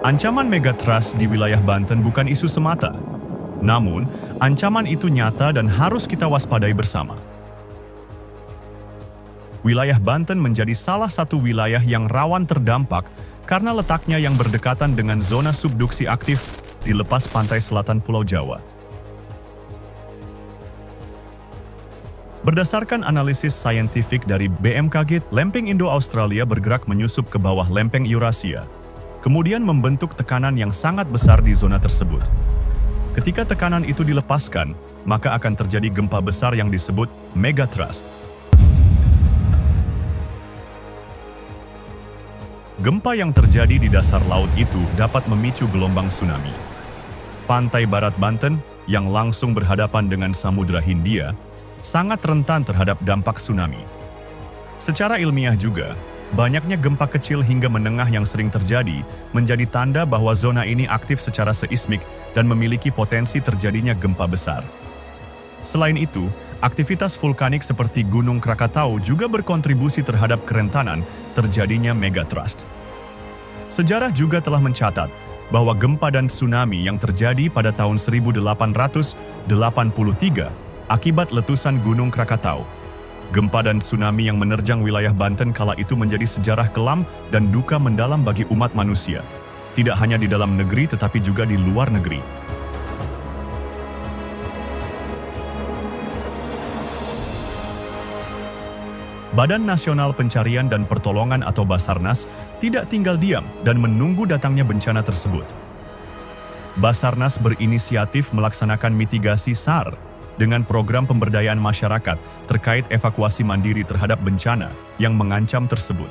Ancaman megatrust di wilayah Banten bukan isu semata. Namun, ancaman itu nyata dan harus kita waspadai bersama. Wilayah Banten menjadi salah satu wilayah yang rawan terdampak karena letaknya yang berdekatan dengan zona subduksi aktif di lepas pantai selatan Pulau Jawa. Berdasarkan analisis saintifik dari BMKG, lempeng Indo-Australia bergerak menyusup ke bawah lempeng Eurasia, kemudian membentuk tekanan yang sangat besar di zona tersebut. Ketika tekanan itu dilepaskan, maka akan terjadi gempa besar yang disebut megatrust. Gempa yang terjadi di dasar laut itu dapat memicu gelombang tsunami. Pantai barat Banten, yang langsung berhadapan dengan Samudra Hindia, sangat rentan terhadap dampak tsunami. Secara ilmiah juga, banyaknya gempa kecil hingga menengah yang sering terjadi menjadi tanda bahwa zona ini aktif secara seismik dan memiliki potensi terjadinya gempa besar. Selain itu, aktivitas vulkanik seperti Gunung Krakatau juga berkontribusi terhadap kerentanan terjadinya megatrust. Sejarah juga telah mencatat bahwa gempa dan tsunami yang terjadi pada tahun 1883 akibat letusan Gunung Krakatau. Gempa dan tsunami yang menerjang wilayah Banten kala itu menjadi sejarah kelam dan duka mendalam bagi umat manusia, tidak hanya di dalam negeri tetapi juga di luar negeri. Badan Nasional Pencarian dan Pertolongan atau Basarnas tidak tinggal diam dan menunggu datangnya bencana tersebut. Basarnas berinisiatif melaksanakan mitigasi SAR dengan program pemberdayaan masyarakat terkait evakuasi mandiri terhadap bencana yang mengancam tersebut.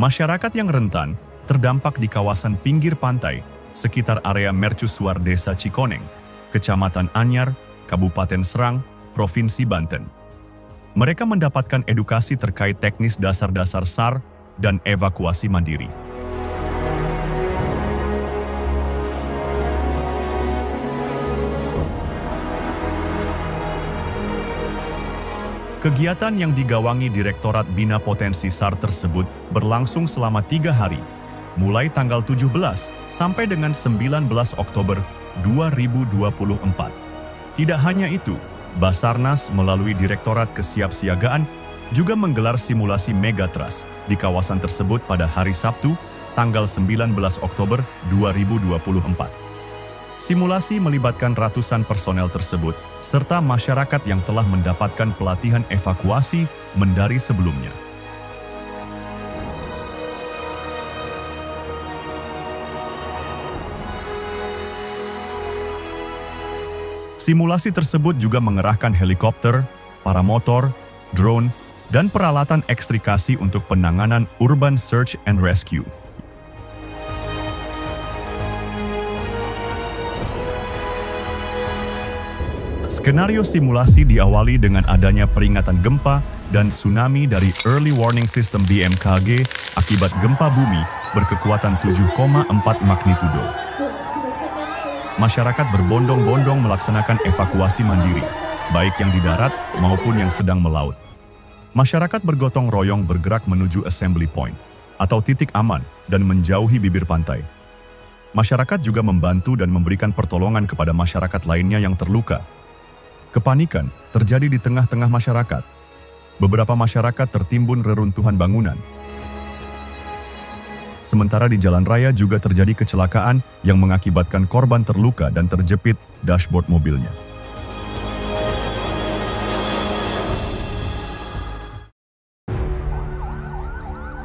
Masyarakat yang rentan terdampak di kawasan pinggir pantai sekitar area mercusuar Desa Cikoneng, Kecamatan Anyar, Kabupaten Serang, Provinsi Banten. Mereka mendapatkan edukasi terkait teknis dasar-dasar SAR dan evakuasi mandiri. Kegiatan yang digawangi Direktorat Bina Potensi SAR tersebut berlangsung selama 3 hari, mulai tanggal 17 sampai dengan 19 Oktober 2024. Tidak hanya itu, Basarnas melalui Direktorat Kesiapsiagaan juga menggelar simulasi megatrust di kawasan tersebut pada hari Sabtu, tanggal 19 Oktober 2024. Simulasi melibatkan ratusan personel tersebut, serta masyarakat yang telah mendapatkan pelatihan evakuasi mendari sebelumnya. Simulasi tersebut juga mengerahkan helikopter, paramotor, drone, dan peralatan ekstrikasi untuk penanganan urban search and rescue. Skenario simulasi diawali dengan adanya peringatan gempa dan tsunami dari Early Warning System BMKG akibat gempa bumi berkekuatan 7,4 magnitudo. Masyarakat berbondong-bondong melaksanakan evakuasi mandiri, baik yang di darat maupun yang sedang melaut. Masyarakat bergotong royong bergerak menuju assembly point, atau titik aman, dan menjauhi bibir pantai. Masyarakat juga membantu dan memberikan pertolongan kepada masyarakat lainnya yang terluka. Kepanikan terjadi di tengah-tengah masyarakat. Beberapa masyarakat tertimbun reruntuhan bangunan. Sementara di jalan raya juga terjadi kecelakaan yang mengakibatkan korban terluka dan terjepit dashboard mobilnya.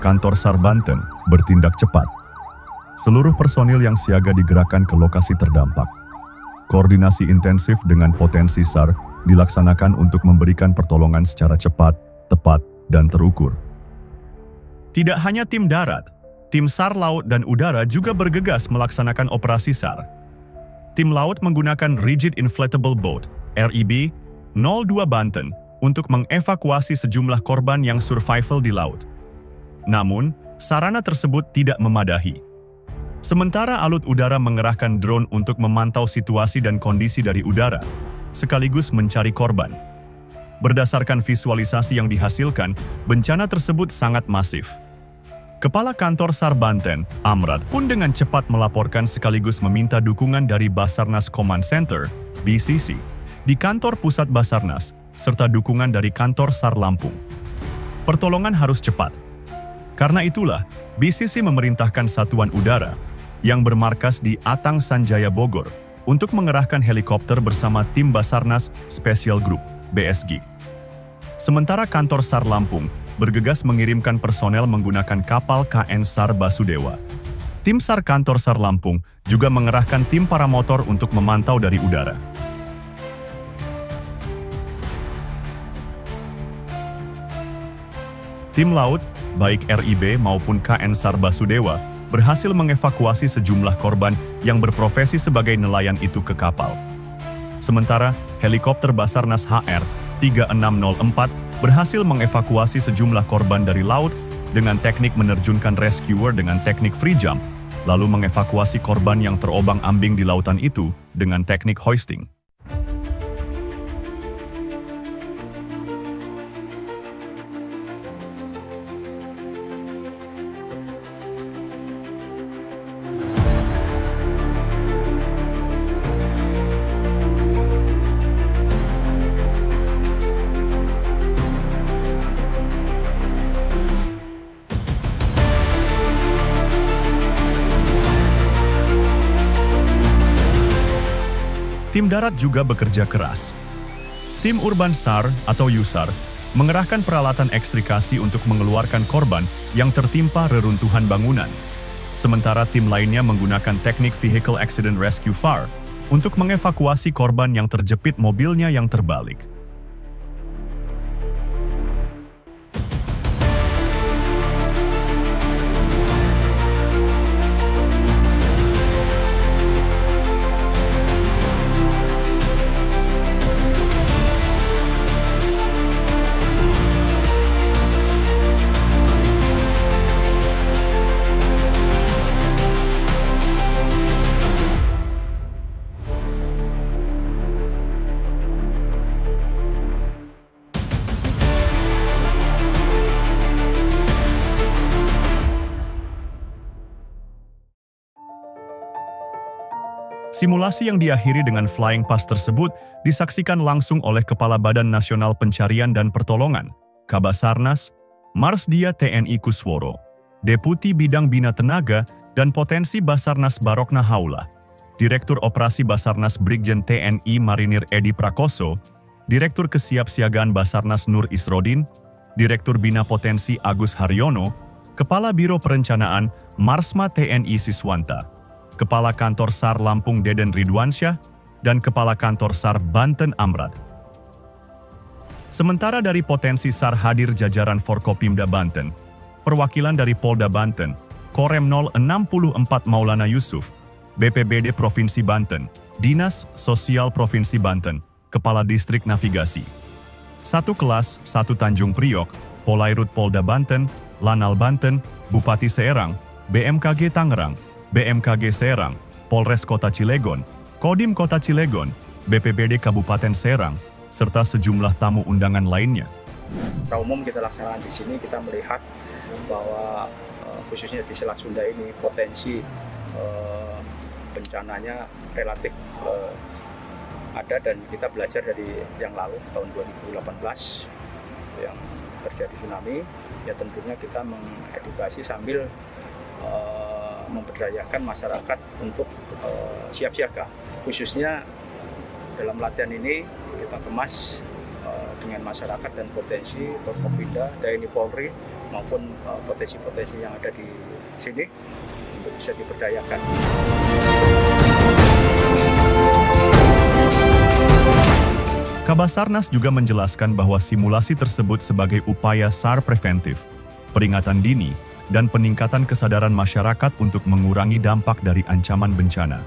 Kantor SAR Banten bertindak cepat. Seluruh personil yang siaga digerakkan ke lokasi terdampak. Koordinasi intensif dengan potensi SAR dilaksanakan untuk memberikan pertolongan secara cepat, tepat, dan terukur. Tidak hanya tim darat, tim SAR laut dan udara juga bergegas melaksanakan operasi SAR. Tim laut menggunakan Rigid Inflatable Boat, RIB, 02 Banten untuk mengevakuasi sejumlah korban yang survival di laut. Namun, sarana tersebut tidak memadahi. Sementara alut udara mengerahkan drone untuk memantau situasi dan kondisi dari udara, sekaligus mencari korban. Berdasarkan visualisasi yang dihasilkan, bencana tersebut sangat masif. Kepala Kantor SAR Banten, Amrad, pun dengan cepat melaporkan sekaligus meminta dukungan dari Basarnas Command Center, BCC, di kantor pusat Basarnas, serta dukungan dari kantor SAR Lampung. Pertolongan harus cepat. Karena itulah, BCC memerintahkan Satuan Udara yang bermarkas di Atang Sanjaya Bogor untuk mengerahkan helikopter bersama tim Basarnas Special Group, BSG. Sementara kantor SAR Lampung bergegas mengirimkan personel menggunakan kapal KN SAR Basudewa. Tim SAR kantor SAR Lampung juga mengerahkan tim paramotor untuk memantau dari udara. Tim laut, baik RIB maupun KN SAR Basudewa, berhasil mengevakuasi sejumlah korban yang berprofesi sebagai nelayan itu ke kapal. Sementara, helikopter Basarnas HR-3604 berhasil mengevakuasi sejumlah korban dari laut dengan teknik menerjunkan rescuer dengan teknik free jump, lalu mengevakuasi korban yang terobang-ambing di lautan itu dengan teknik hoisting. Tim darat juga bekerja keras. Tim Urban SAR atau USAR mengerahkan peralatan ekstrikasi untuk mengeluarkan korban yang tertimpa reruntuhan bangunan. Sementara tim lainnya menggunakan teknik Vehicle Accident Rescue VAR untuk mengevakuasi korban yang terjepit mobilnya yang terbalik. Simulasi yang diakhiri dengan flying pass tersebut disaksikan langsung oleh Kepala Badan Nasional Pencarian dan Pertolongan, Kabasarnas, Marsdia TNI Kusworo, Deputi Bidang Bina Tenaga dan Potensi Basarnas Barokna Haula, Direktur Operasi Basarnas Brigjen TNI Marinir Edi Prakoso, Direktur Kesiapsiagaan Basarnas Nur Isrodin, Direktur Bina Potensi Agus Haryono, Kepala Biro Perencanaan Marsma TNI Siswanta, Kepala Kantor SAR Lampung Deden Ridwansyah, dan Kepala Kantor SAR Banten Amrad. Sementara dari potensi SAR hadir jajaran Forkopimda Banten, perwakilan dari Polda Banten, Korem 064 Maulana Yusuf, BPBD Provinsi Banten, Dinas Sosial Provinsi Banten, Kepala Distrik Navigasi. Satu Kelas, Satu Tanjung Priok, Polairut Polda Banten, Lanal Banten, Bupati Serang, BMKG Tangerang, BMKG Serang, Polres Kota Cilegon, Kodim Kota Cilegon, BPBD Kabupaten Serang, serta sejumlah tamu undangan lainnya. Secara umum kita laksanakan di sini, kita melihat bahwa khususnya di Selat Sunda ini potensi bencananya relatif ada, dan kita belajar dari yang lalu tahun 2018 yang terjadi tsunami. Ya tentunya kita mengedukasi sambil memberdayakan masyarakat untuk siap siaga. Khususnya dalam latihan ini kita kemas dengan masyarakat dan potensi Forkopimda, TNI Polri maupun potensi-potensi yang ada di sini untuk bisa diberdayakan. Kabasarnas juga menjelaskan bahwa simulasi tersebut sebagai upaya SAR preventif, peringatan dini, dan peningkatan kesadaran masyarakat untuk mengurangi dampak dari ancaman bencana.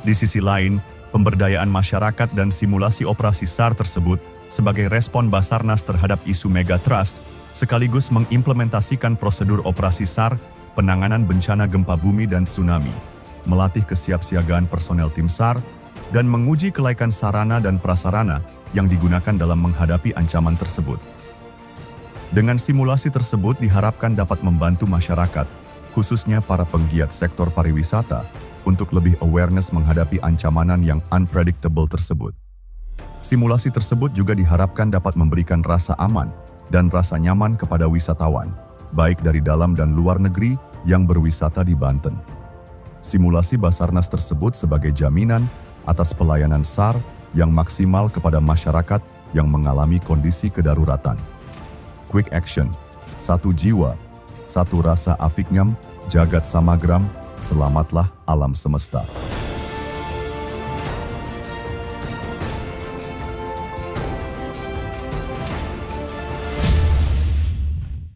Di sisi lain, pemberdayaan masyarakat dan simulasi operasi SAR tersebut sebagai respon Basarnas terhadap isu Megatrust, sekaligus mengimplementasikan prosedur operasi SAR, penanganan bencana gempa bumi dan tsunami, melatih kesiapsiagaan personel tim SAR, dan menguji kelaikan sarana dan prasarana yang digunakan dalam menghadapi ancaman tersebut. Dengan simulasi tersebut diharapkan dapat membantu masyarakat, khususnya para penggiat sektor pariwisata, untuk lebih awareness menghadapi ancaman yang unpredictable tersebut. Simulasi tersebut juga diharapkan dapat memberikan rasa aman dan rasa nyaman kepada wisatawan, baik dari dalam dan luar negeri yang berwisata di Banten. Simulasi Basarnas tersebut sebagai jaminan atas pelayanan SAR yang maksimal kepada masyarakat yang mengalami kondisi kedaruratan. Quick action, satu jiwa, satu rasa afiknyam, jagat samagram, selamatlah alam semesta.